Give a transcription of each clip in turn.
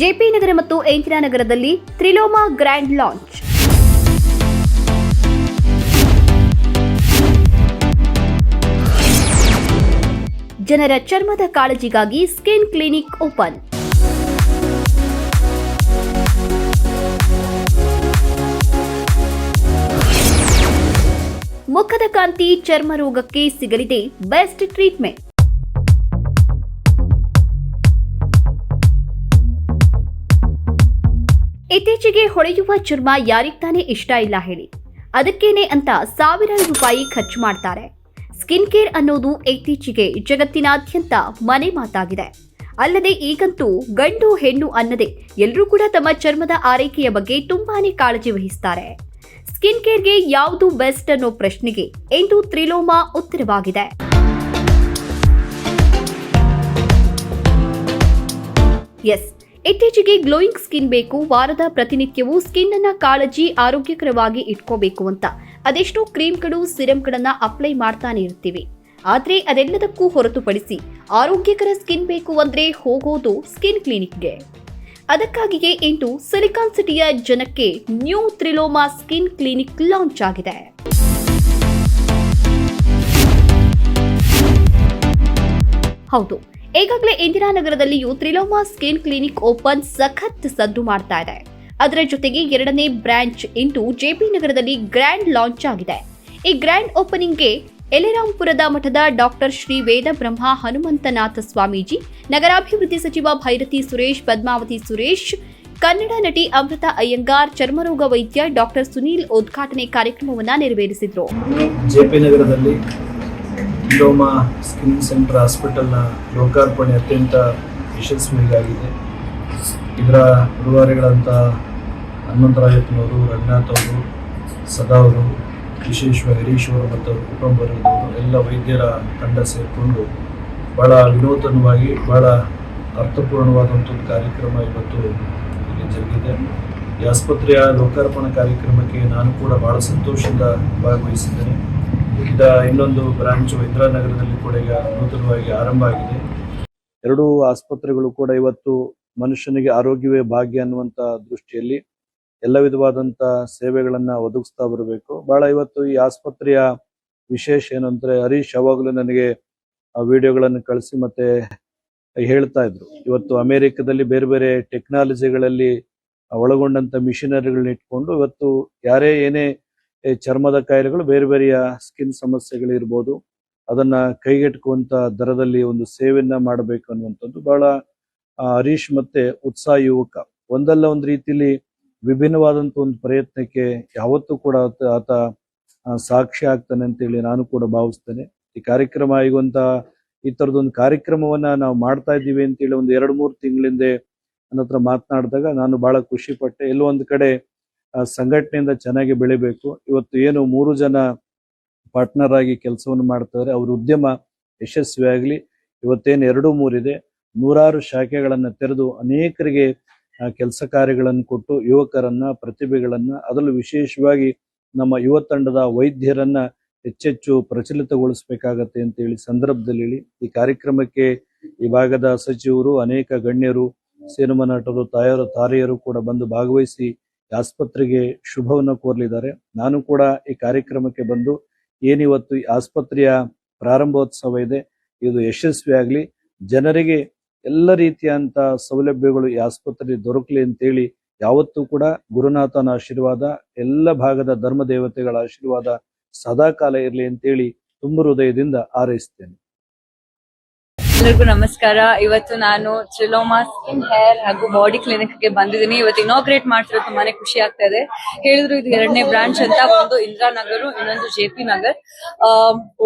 JP ನಗರ ಮತ್ತು ಇಂದಿರಾನಗರದಲ್ಲಿ ತ್ರಿಲೋಮಾ grand launch. ಜನರ ಚರ್ಮದ ಕಾಳಜಿಗಾಗಿ ಸ್ಕಿನ್ ಕ್ಲಿನಿಕ್ ಓಪನ್. ಮುಖದ ಕಾಂತಿ ಚರ್ಮ ರೋಗಕ್ಕೆ ಸಿಗಲಿದೆ ಬೆಸ್ಟ್ ಟ್ರೀಟ್ಮೆಂಟ್. ಇತ್ತೀಚೆಗೆ ಹೊಳೆಯುವ ಚರ್ಮ ಯಾರಿಗ್ತಾನೆ ಇಷ್ಟ ಇಲ್ಲ ಹೇಳಿ. ಅದಕ್ಕೇನೆ ಅಂತ ಸಾವಿರಾರು ರೂಪಾಯಿ ಖರ್ಚು ಮಾಡ್ತಾರೆ. ಸ್ಕಿನ್ ಕೇರ್ ಅನ್ನೋದು ಇತ್ತೀಚೆಗೆ ಜಗತ್ತಿನಾದ್ಯಂತ ಮನೆ ಮಾತಾಗಿದೆ. ಅಲ್ಲದೆ ಈಗಂತೂ ಗಂಡು ಹೆಣ್ಣು ಅನ್ನದೆ ಎಲ್ಲರೂ ಕೂಡ ತಮ್ಮ ಚರ್ಮದ ಆರೈಕೆಯ ಬಗ್ಗೆ ತುಂಬಾನೇ ಕಾಳಜಿ ವಹಿಸ್ತಾರೆ. ಸ್ಕಿನ್ ಕೇರ್ಗೆ ಯಾವುದು ಬೆಸ್ಟ್ ಅನ್ನೋ ಪ್ರಶ್ನೆಗೆ ಇಂದು ತ್ರಿಲೋಮಾ ಉತ್ತರವಾಗಿದೆ. ಎಸ್, ಇತ್ತೀಚೆಗೆ ಗ್ಲೋಯಿಂಗ್ ಸ್ಕಿನ್ ಬೇಕು, ವಾರದ ಪ್ರತಿನಿತ್ಯವೂ ಸ್ಕಿನ್ ಅನ್ನ ಕಾಳಜಿ ಆರೋಗ್ಯಕರವಾಗಿ ಇಟ್ಕೋಬೇಕು ಅಂತ ಅದೆಷ್ಟೋ ಕ್ರೀಮ್ಗಳು ಸಿರಮ್ಗಳನ್ನ ಅಪ್ಲೈ ಮಾಡ್ತಾನೆ ಇರ್ತೀವಿ. ಆದ್ರೆ ಅದೆಲ್ಲದಕ್ಕೂ ಹೊರತುಪಡಿಸಿ ಆರೋಗ್ಯಕರ ಸ್ಕಿನ್ ಬೇಕು ಅಂದ್ರೆ ಹೋಗೋದು ಸ್ಕಿನ್ ಕ್ಲಿನಿಕ್ಗೆ. ಅದಕ್ಕಾಗಿಯೇ ಇಂದು ಸಿಲಿಕಾನ್ ಸಿಟಿಯ ಜನಕ್ಕೆ ನ್ಯೂ ತ್ರಿಲೋಮಾ ಸ್ಕಿನ್ ಕ್ಲಿನಿಕ್ ಲಾಂಚ್ ಆಗಿದೆ. ಹೌದು, ಈಗಾಗಲೇ ಇಂದಿರಾನಗರದಲ್ಲಿಯೂ ತ್ರಿಲೋಮಾ ಸ್ಕಿನ್ ಕ್ಲಿನಿಕ್ ಓಪನ್ ಸಖತ್ ಸದ್ದು ಮಾಡ್ತಾ ಇದೆ. ಅದರ ಜೊತೆಗೆ ಎರಡನೇ ಬ್ರಾಂಚ್ ಇಂದು ಜೆಪಿ ನಗರದಲ್ಲಿ ಗ್ರ್ಯಾಂಡ್ ಲಾಂಚ್ ಆಗಿದೆ. ಈ ಗ್ರ್ಯಾಂಡ್ ಓಪನಿಂಗ್ಗೆ ಯಲೆರಾಂಪುರದ ಮಠದ ಡಾಕ್ಟರ್ ಶ್ರೀ ವೇದ ಬ್ರಹ್ಮ ಹನುಮಂತನಾಥ ಸ್ವಾಮೀಜಿ, ನಗರಾಭಿವೃದ್ಧಿ ಸಚಿವ ಭೈರತಿ ಸುರೇಶ್, ಪದ್ಮಾವತಿ ಸುರೇಶ್, ಕನ್ನಡ ನಟಿ ಅಮೃತ ಅಯ್ಯಂಗಾರ್, ಚರ್ಮರೋಗ ವೈದ್ಯ ಡಾಕ್ಟರ್ ಸುನೀಲ್ ಉದ್ಘಾಟನೆ ಕಾರ್ಯಕ್ರಮವನ್ನು ನೆರವೇರಿಸಿದರು. ಜೆಪಿ ನಗರದಲ್ಲಿ ತ್ರಿಲೋಮಾ ಸ್ಕಿನ್ ಸೆಂಟರ್ ಹಾಸ್ಪಿಟಲ್ನ ಲೋಕಾರ್ಪಣೆ ಅತ್ಯಂತ ಯಶಸ್ವಿಯಾಗಿದೆ. ಇದರ ರೂವಾರಿಗಳಂಥ ಹನುಮಂತರಾಯಪ್ಪನವರು, ರಂಗನಾಥ್ ಅವರು, ಸದಾ ಅವರು, ವಿಶೇಷವಾಗಿ ಹರೀಶ್ ಅವರು ಮತ್ತು ಅವರ ಕುಟುಂಬದವರು ಎಲ್ಲ ವೈದ್ಯರ ತಂಡ ಸೇರಿಕೊಂಡು ಭಾಳ ವಿನೂತನವಾಗಿ ಭಾಳ ಅರ್ಥಪೂರ್ಣವಾದಂಥ ಒಂದು ಕಾರ್ಯಕ್ರಮ ಇವತ್ತು ಇಲ್ಲಿ ಜರುಗಿದೆ. ಈ ಆಸ್ಪತ್ರೆಯ ಲೋಕಾರ್ಪಣಾ ಕಾರ್ಯಕ್ರಮಕ್ಕೆ ನಾನು ಕೂಡ ಭಾಳ ಸಂತೋಷದಿಂದ ಭಾಗವಹಿಸಿದ್ದೇನೆ. ಇನ್ನೊಂದು ಬ್ರಾಂಚ್ ಇಂದಿರಾನಗರದಲ್ಲಿ ಕೂಡ ಈಗ ನೂತನವಾಗಿ ಆರಂಭ ಆಗಿದೆ. ಎರಡೂ ಆಸ್ಪತ್ರೆಗಳು ಕೂಡ ಇವತ್ತು ಮನುಷ್ಯನಿಗೆ ಆರೋಗ್ಯವೇ ಭಾಗ್ಯ ಅನ್ನುವಂಥ ದೃಷ್ಟಿಯಲ್ಲಿ ಎಲ್ಲ ವಿಧವಾದಂಥ ಸೇವೆಗಳನ್ನು ಒದಗಿಸ್ತಾ ಬರಬೇಕು. ಭಾಳ ಇವತ್ತು ಈ ಆಸ್ಪತ್ರೆಯ ವಿಶೇಷ ಏನಂದ್ರೆ, ಹರೀಶ್ ಯಾವಾಗಲೂ ನನಗೆ ಆ ವಿಡಿಯೋಗಳನ್ನು ಕಳಿಸಿ ಮತ್ತೆ ಹೇಳ್ತಾ ಇದ್ರು, ಇವತ್ತು ಅಮೆರಿಕದಲ್ಲಿ ಬೇರೆ ಬೇರೆ ಟೆಕ್ನಾಲಜಿಗಳಲ್ಲಿ ಒಳಗೊಂಡಂಥ ಮಿಷನರಿಗಳನ್ನ ಇಟ್ಕೊಂಡು ಇವತ್ತು ಯಾರೇ ಏನೇ ಚರ್ಮದ ಕಾಯಿಲೆಗಳು, ಬೇರೆ ಬೇರೆಯ ಸ್ಕಿನ್ ಸಮಸ್ಯೆಗಳಿರ್ಬೋದು, ಅದನ್ನ ಕೈಗೆಟುಕುವಂತ ದರದಲ್ಲಿ ಒಂದು ಸೇವೆಯನ್ನ ಮಾಡಬೇಕು ಅನ್ನುವಂಥದ್ದು ಬಹಳ ಹರೀಶ್ ಮತ್ತೆ ಉತ್ಸಾಹ ಯುವಕ. ಒಂದಲ್ಲ ಒಂದು ರೀತಿಯಲ್ಲಿ ವಿಭಿನ್ನವಾದಂಥ ಒಂದು ಪ್ರಯತ್ನಕ್ಕೆ ಯಾವತ್ತೂ ಕೂಡ ಆತ ಸಾಕ್ಷಿ ಆಗ್ತಾನೆ ಅಂತೇಳಿ ನಾನು ಕೂಡ ಭಾವಿಸ್ತೇನೆ. ಈ ಕಾರ್ಯಕ್ರಮ ಆಗುವಂತ ಈ ತರದೊಂದು ಕಾರ್ಯಕ್ರಮವನ್ನ ನಾವು ಮಾಡ್ತಾ ಇದ್ದೀವಿ ಅಂತೇಳಿ ಒಂದು 2-3 ತಿಂಗಳಿಂದ ನನ್ನ ಹತ್ರ ಮಾತನಾಡಿದಾಗ ನಾನು ಬಹಳ ಖುಷಿ ಪಟ್ಟೆ. ಎಲ್ಲೋ ಒಂದು ಕಡೆ ಸಂಘಟನೆಯಿಂದ ಚೆನ್ನಾಗಿ ಬೆಳಿಬೇಕು. ಇವತ್ತು ಏನು 3 ಜನ ಪಾರ್ಟ್ನರ್ ಆಗಿ ಕೆಲಸವನ್ನು ಮಾಡ್ತಾರೆ, ಅವ್ರ ಉದ್ಯಮ ಯಶಸ್ವಿಯಾಗಲಿ. ಇವತ್ತೇನು 2-3 ಇದೆ, 100 ಶಾಖೆಗಳನ್ನು ತೆರೆದು ಅನೇಕರಿಗೆ ಕೆಲಸ ಕಾರ್ಯಗಳನ್ನು ಕೊಟ್ಟು ಯುವಕರನ್ನ, ಪ್ರತಿಭೆಗಳನ್ನ, ಅದರಲ್ಲೂ ವಿಶೇಷವಾಗಿ ನಮ್ಮ ಯುವ ತಂಡದ ವೈದ್ಯರನ್ನ ಹೆಚ್ಚೆಚ್ಚು ಪ್ರಚಲಿತಗೊಳಿಸಬೇಕಾಗತ್ತೆ ಅಂತ ಹೇಳಿ ಸಂದರ್ಭದಲ್ಲಿ ಹೇಳಿ ಈ ಕಾರ್ಯಕ್ರಮಕ್ಕೆ ಈ ಭಾಗದ ಸಚಿವರು, ಅನೇಕ ಗಣ್ಯರು, ಸಿನಿಮಾ ನಟರು, ತಾರೆಯರು ಕೂಡ ಬಂದು ಭಾಗವಹಿಸಿ ಆಸ್ಪತ್ರೆಗೆ ಶುಭವನ್ನು ಕೋರಲಿದ್ದಾರೆ. ನಾನು ಕೂಡ ಈ ಕಾರ್ಯಕ್ರಮಕ್ಕೆ ಬಂದು ಏನಿವತ್ತು ಈ ಆಸ್ಪತ್ರೆಯ ಪ್ರಾರಂಭೋತ್ಸವ ಇದೆ, ಇದು ಯಶಸ್ವಿಯಾಗಲಿ, ಜನರಿಗೆ ಎಲ್ಲ ರೀತಿಯಂತ ಸೌಲಭ್ಯಗಳು ಈ ಆಸ್ಪತ್ರೆ ದೊರಕಲಿ ಅಂತೇಳಿ ಯಾವತ್ತೂ ಕೂಡ ಗುರುನಾಥನ ಆಶೀರ್ವಾದ, ಎಲ್ಲ ಭಾಗದ ಧರ್ಮ ದೇವತೆಗಳ ಆಶೀರ್ವಾದ ಸದಾಕಾಲ ಇರಲಿ ಅಂತೇಳಿ ತುಂಬ ಹೃದಯದಿಂದ ಹಾರೈಸ್ತೇನೆ. ಎಲ್ಲರಿಗೂ ನಮಸ್ಕಾರ. ಇವತ್ತು ನಾನು ತ್ರಿಲೋಮಾ ಸ್ಕಿನ್ ಹೇರ್ ಹಾಗೂ ಬಾಡಿ ಕ್ಲಿನಿಕ್ ಗೆ ಬಂದಿದ್ದೀನಿ. ಇವತ್ತು ಇನಾಗ್ರೇಟ್ ಮಾಡ್ತಿರೋದು ತುಂಬಾನೇ ಖುಷಿ ಆಗ್ತಾ ಇದೆ. ಹೇಳಿದ್ರು ಇದು 2ನೇ ಬ್ರಾಂಚ್ ಅಂತ. ಒಂದು ಇಂದಿರಾನಗರ್, ಇನ್ನೊಂದು ಜೆಪಿ ನಗರ್.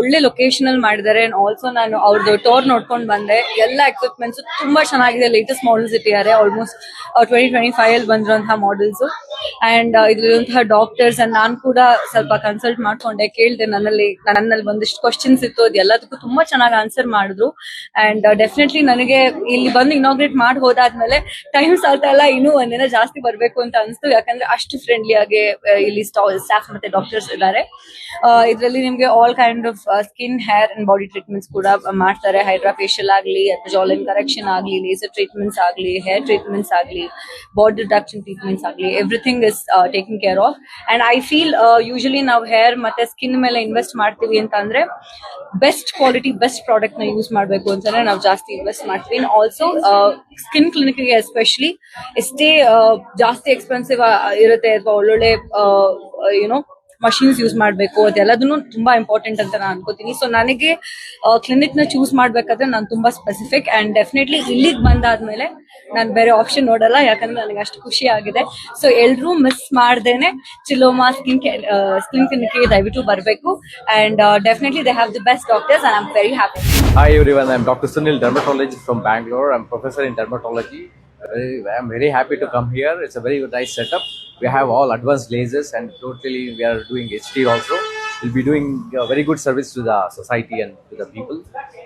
ಒಳ್ಳೆ ಲೊಕೇಶನ್ ಅಲ್ಲಿ ಮಾಡಿದ್ದಾರೆ. ಆಲ್ಸೋ ನಾನು ಅವ್ರದ್ದು ಟೋರ್ ನೋಡ್ಕೊಂಡು ಬಂದೆ. ಎಲ್ಲ ಎಕ್ವಿಪ್ಮೆಂಟ್ಸ್ ತುಂಬಾ ಚೆನ್ನಾಗಿದೆ. ಲೇಟೆಸ್ಟ್ ಮಾಡೆಲ್ಸ್ ಇಟ್ಟಿದ್ದಾರೆ. ಆಲ್ಮೋಸ್ಟ್ 2025 ಅಲ್ಲಿ ಬಂದಿರುವಂತಹ ಮಾಡೆಲ್ಸ್. ಅಂಡ್ ಇದ್ರಂತಹ ಡಾಕ್ಟರ್ಸ್ ಅಂಡ್ ನಾನು ಕೂಡ ಸ್ವಲ್ಪ ಕನ್ಸಲ್ಟ್ ಮಾಡ್ಕೊಂಡೆ, ಕೇಳಿದೆ. ನನ್ನಲ್ಲಿ ಒಂದಿಷ್ಟು ಕ್ವಶನ್ಸ್ ಇತ್ತು, ಅದೆಲ್ಲದಕ್ಕೂ ತುಂಬಾ ಚೆನ್ನಾಗಿ ಆನ್ಸರ್ ಮಾಡಿದ್ರು. ಅಂಡ್ ಡೆಫಿನೆಟ್ಲಿ ನನಗೆ ಇಲ್ಲಿ ಬಂದು ಇನಾಗ್ರೇಟ್ ಮಾಡಿ ಹೋದಾದ್ಮೇಲೆ ಟೈಮ್ ಸಾಲ್ತಾ ಇಲ್ಲ, ಇನ್ನೂ ಒಂದಿನ ಜಾಸ್ತಿ ಬರ್ಬೇಕು ಅಂತ ಅನಿಸ್ತು. ಯಾಕಂದ್ರೆ ಅಷ್ಟು ಫ್ರೆಂಡ್ಲಿ ಆಗಿ ಇಲ್ಲಿ ಸ್ಟಾಫ್ ಮತ್ತೆ ಡಾಕ್ಟರ್ಸ್ ಇದ್ದಾರೆ. ಇದರಲ್ಲಿ ನಿಮ್ಗೆ all kind of skin, hair and body treatments ಕೂಡ ಮಾಡ್ತಾರೆ. ಹೈಡ್ರಾ ಫೇಶಿಯಲ್ ಆಗಲಿ, ಜಾಲಿನ್ ಕರೆಕ್ಷನ್ ಆಗಲಿ, ಲೇಸರ್ ಟ್ರೀಟ್ಮೆಂಟ್ಸ್ ಆಗಲಿ, ಹೇರ್ ಟ್ರೀಟ್ಮೆಂಟ್ಸ್ ಆಗಲಿ, ಬಾಡಿ ರಿಡಕ್ಷನ್ ಟ್ರೀಟ್ಮೆಂಟ್ಸ್ ಆಗಲಿ, everything is taking care of. And I feel usually ನಾವು ಹೇರ್ ಮತ್ತೆ ಸ್ಕಿನ್ ಮೇಲೆ ಇನ್ವೆಸ್ಟ್ ಮಾಡ್ತೀವಿ ಅಂತ ಅಂದ್ರೆ ಬೆಸ್ಟ್ ಕ್ವಾಲಿಟಿ, ಬೆಸ್ಟ್ ಪ್ರಾಡಕ್ಟ್ ನ ಯೂಸ್ ಮಾಡಬೇಕು ಅಂತಂದ್ರೆ ನಾವು ಜಾಸ್ತಿ ಇನ್ವೆಸ್ಟ್ ಮಾಡ್ತೀವಿ. ಆಲ್ಸೋ ಸ್ಕಿನ್ ಕ್ಲಿನಿಕ್ ಗೆ ಎಸ್ಪೆಷಲಿ ಎಷ್ಟೇ ಜಾಸ್ತಿ ಎಕ್ಸ್ಪೆನ್ಸಿವ್ ಇರುತ್ತೆ ಅಥವಾ ಒಳ್ಳೊಳ್ಳೆ ಯುನೋ ಮಷೀನ್ಸ್ ಯೂಸ್ ಮಾಡಬೇಕು, ಅದೆಲ್ಲದನ್ನು ತುಂಬಾ ಇಂಪಾರ್ಟೆಂಟ್ ಅಂತ ನಾನು ಅನ್ಕೋತೀನಿ. ಸೊ ನನಗೆ ಕ್ಲಿನಿಕ್ ನ ಚೂಸ್ ಮಾಡ್ಬೇಕಾದ್ರೆ ನಾನು ತುಂಬಾ ಸ್ಪೆಸಿಫಿಕ್ ಅಂಡ್ ಡೆಫಿನೆಟ್ಲಿ ಇಲ್ಲಿಗೆ ಬಂದಾದ್ಮೇಲೆ ನಾನು ಬೇರೆ ಆಪ್ಷನ್ ನೋಡಲ್ಲ, ಯಾಕಂದ್ರೆ ನನಗೆ ಅಷ್ಟು ಖುಷಿ ಆಗಿದೆ. ಸೊ ಎಲ್ರೂ ಮಿಸ್ ಮಾಡ್ದೇನೆ ಚಿಲೋಮಾ ಸ್ಕಿನ್ ಕ್ಲಿನಿಕ್ ಗೆ ದಯವಿಟ್ಟು ಬರಬೇಕು. And definitely they have the best doctors and I am very happy. Hi everyone, I'm Dr. Sunil, dermatologist from Bangalore. I'm professor in dermatology. I'm very happy to come here. It's a very nice setup. We have all advanced lasers and totally we are doing HD also. We'll be doing very good service to the society and to the people.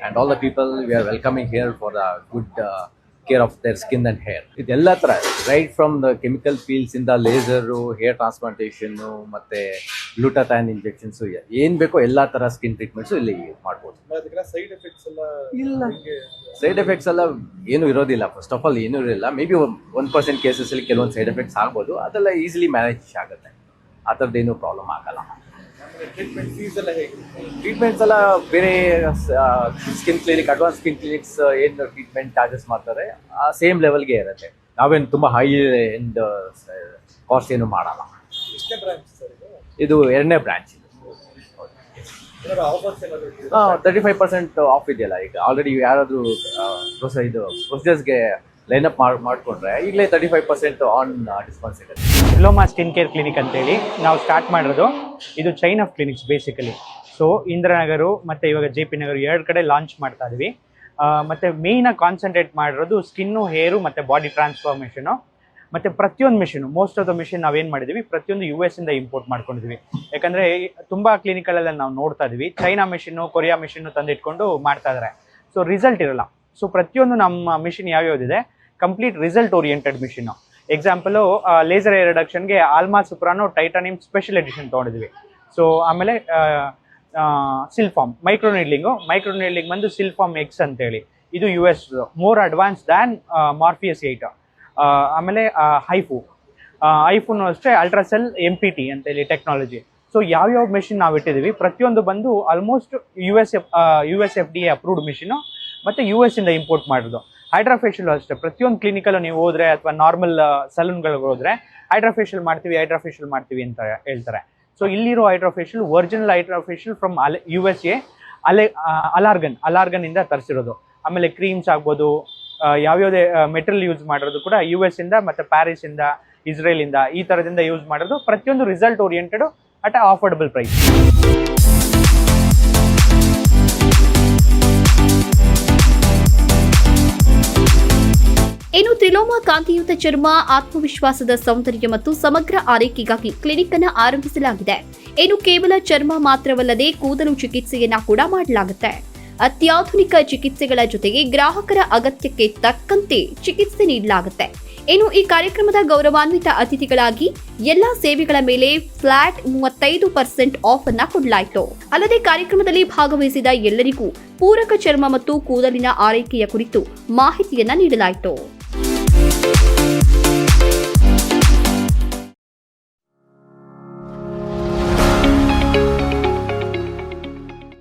And all the people we are welcoming here for the good care of their skin and hair. ಇದೆಲ್ಲ ತರ right from the chemical Peel's ಇಂದ laser, hair transplantation ಮತ್ತೆ ಗ್ಲೂಟಾಥೈನ್ injections, ಏನ್ ಬೇಕೋ ಎಲ್ಲಾ ತರ skin treatments ಇಲ್ಲಿ ಮಾಡ್ಬೋದು. ಸೈಡ್ ಎಫೆಕ್ಟ್ಸ್ ಎಲ್ಲ ಇಲ್ಲ, ಸೈಡ್ ಎಫೆಕ್ಟ್ಸ್ ಎಲ್ಲ ಏನು ಇರೋದಿಲ್ಲ. ಫಸ್ಟ್ ಆಫ್ ಆಲ್ ಏನೂ ಇರಲಿಲ್ಲ. ಮೇ ಬಿ 1% ಕೇಸಸ್ ಅಲ್ಲಿ ಕೆಲವೊಂದು ಸೈಡ್ ಎಫೆಕ್ಟ್ಸ್ ಆಗ್ಬೋದು, ಅದೆಲ್ಲ ಈಸಿಲಿ ಮ್ಯಾನೇಜ್ ಆಗುತ್ತೆ. ಆ ಥರದ್ದೇನು ಪ್ರಾಬ್ಲಮ್ ಆಗಲ್ಲ. ಟ್ರೀಟ್ಮೆಂಟ್ ಫೀಸ್ ಎಲ್ಲ ಹೇಗೆ? ಟ್ರೀಟ್ಮೆಂಟ್ಸ್ ಎಲ್ಲ ಬೇರೆ skin clinic, advance skin clinics ಏನು ಟ್ರೀಟ್ಮೆಂಟ್ ಚಾರ್ಜಸ್ ಮಾಡ್ತಾರೆ ಆ ಸೇಮ್ ಲೆವೆಲ್ಗೆ ಇರುತ್ತೆ. ನಾವೇನು ತುಂಬ ಹೈ ಎಂಡ್ ಕಾಸ್ಟ್ ಏನು ಮಾಡಲ್ಲ. ಎಷ್ಟನೇ ಬ್ರಾಂಚ್ ಸರ್ ಇದು? ಇದು 2ನೇ ಬ್ರಾಂಚ್. ಆಫರ್ಸ್ ಏನಾದರೂ 35% ಆಫ್ ಇದೆಯಲ್ಲ. ಈಗ ಆಲ್ರೆಡಿ ಯಾರಾದರೂ ಇದು ಪ್ರೊಸೀಜರ್ಸ್ಗೆ ಲೈನಪ್ ಮಾಡಿಕೊಂಡ್ರೆ ಈಗಲೇ 35% ಆನ್ ಡಿಸ್ಕೌಂಟ್ ಸಿಗುತ್ತೆ. ಚಿಲೋಮಾ ಸ್ಕಿನ್ ಕೇರ್ ಕ್ಲಿನಿಕ್ ಅಂತೇಳಿ ನಾವು ಸ್ಟಾರ್ಟ್ ಮಾಡಿರೋದು. ಇದು chain of clinics basically. So Indiranagar ಮತ್ತು ಇವಾಗ JP ನಗರ 2 ಕಡೆ ಲಾಂಚ್ ಮಾಡ್ತಾ ಇದ್ವಿ. ಮತ್ತು ಮೇಯ್ನಾಗಿ ಕಾನ್ಸಂಟ್ರೇಟ್ ಮಾಡಿರೋದು ಸ್ಕಿನ್ನು, ಹೇರು ಮತ್ತು ಬಾಡಿ ಟ್ರಾನ್ಸ್ಫಾರ್ಮೇಷನು. ಮತ್ತು ಪ್ರತಿಯೊಂದು machine, most of the machine ನಾವೇನು ಮಾಡಿದ್ವಿ, ಪ್ರತಿಯೊಂದು US ಇಂದ ಇಂಪೋರ್ಟ್ ಮಾಡ್ಕೊಂಡಿದ್ವಿ. ಯಾಕಂದರೆ ತುಂಬ ಕ್ಲಿನಿಕಲ್ಲೆಲ್ಲ ನಾವು ನೋಡ್ತಾ ಇದ್ವಿ, ಚೈನಾ ಮಿಷಿನ್ನು, ಕೊರಿಯಾ ಮಿಷಿನ್ನು ತಂದಿಟ್ಕೊಂಡು ಮಾಡ್ತಾ ಇದ್ದಾರೆ. ಸೊ ರಿಸಲ್ಟ್ ಇರಲ್ಲ. ಸೊ ಪ್ರತಿಯೊಂದು ನಮ್ಮ ಮಿಷಿನ್ ಯಾವ್ಯಾವುದಿದೆ complete result oriented machine. Example laser hair ರಿಡಕ್ಷನ್ಗೆ Alma Soprano Titanium special edition ತೊಗೊಂಡಿದ್ವಿ. ಸೊ ಆಮೇಲೆ ಸಿಲ್ಫಾರ್ಮ್ ಮೈಕ್ರೋ ನೀಡ್ಲಿಂಗ್ ಬಂದು ಸಿಲ್ಫಾರ್ಮ್ X ಅಂತೇಳಿ, ಇದು US more advance than Morpheus 8. ಆಮೇಲೆ ಐಫೋನು ಅಷ್ಟೇ ಅಲ್ಟ್ರಾಸೆಲ್ MPT ಅಂತೇಳಿ ಟೆಕ್ನಾಲಜಿ. ಸೊ ಯಾವ್ಯಾವ ಮೆಷಿನ್ ನಾವು ಇಟ್ಟಿದ್ದೀವಿ ಪ್ರತಿಯೊಂದು ಬಂದು almost US FDA approved machine ಮತ್ತು US ಇಂದ ಇಂಪೋರ್ಟ್ ಮಾಡೋದು. ಹೈಡ್ರಾ ಫೇಶಿಯಲ್ ಅಷ್ಟೇ, ಪ್ರತಿಯೊಂದು ಕ್ಲಿನಿಕಲ್ಲೂ ನೀವು ಹೋದ್ರೆ ಅಥವಾ ನಾರ್ಮಲ್ ಸಲೂನ್ಗಳಿಗೆ ಹೋದ್ರೆ ಹೈಡ್ರಾ ಫೇಶಿಯಲ್ ಮಾಡ್ತೀವಿ ಅಂತ ಹೇಳ್ತಾರೆ. ಸೊ ಇಲ್ಲಿರೋ hydra facial original hydra facial from USA ಅಲಾರ್ಗನ್ ಇಂದ ತರಿಸಿರೋದು. ಆಮೇಲೆ ಕ್ರೀಮ್ಸ್ ಆಗ್ಬೋದು, ಯಾವ್ಯಾವುದೇ ಮೆಟೀರಿಯಲ್ ಯೂಸ್ ಮಾಡಿರೋದು ಕೂಡ US ಇಂದ ಮತ್ತು ಪ್ಯಾರಿಸ್ ಇಂದ, ಇಸ್ರೇಲ್ ಇಂದ, ಈ ಥರದಿಂದ ಯೂಸ್ ಮಾಡೋದು. ಪ್ರತಿಯೊಂದು result oriented at affordable price. ಇನ್ನು ತ್ರಿಲೋಮಾ ಕಾಂತಿಯುತ ಚರ್ಮ, ಆತ್ಮವಿಶ್ವಾಸದ ಸೌಂದರ್ಯ ಮತ್ತು ಸಮಗ್ರ ಆರೈಕೆಗಾಗಿ ಕ್ಲಿನಿಕ್ ಅನ್ನು ಆರಂಭಿಸಲಾಗಿದೆ. ಇನ್ನು ಕೇವಲ ಚರ್ಮ ಮಾತ್ರವಲ್ಲದೆ ಕೂದಲು ಚಿಕಿತ್ಸೆಯನ್ನ ಕೂಡ ಮಾಡಲಾಗುತ್ತೆ. ಅತ್ಯಾಧುನಿಕ ಚಿಕಿತ್ಸೆಗಳ ಜೊತೆಗೆ ಗ್ರಾಹಕರ ಅಗತ್ಯಕ್ಕೆ ತಕ್ಕಂತೆ ಚಿಕಿತ್ಸೆ ನೀಡಲಾಗುತ್ತೆ. ಇನ್ನು ಈ ಕಾರ್ಯಕ್ರಮದ ಗೌರವಾನ್ವಿತ ಅತಿಥಿಗಳಾಗಿ ಎಲ್ಲಾ ಸೇವೆಗಳ ಮೇಲೆ ಫ್ಲಾಟ್ 35% ಆಫ್ ಅನ್ನ ಕೊಡಲಾಯಿತು. ಅಲ್ಲದೆ ಕಾರ್ಯಕ್ರಮದಲ್ಲಿ ಭಾಗವಹಿಸಿದ ಎಲ್ಲರಿಗೂ ಪೂರಕ ಚರ್ಮ ಮತ್ತು ಕೂದಲಿನ ಆರೈಕೆಯ ಕುರಿತು ಮಾಹಿತಿಯನ್ನ ನೀಡಲಾಯಿತು.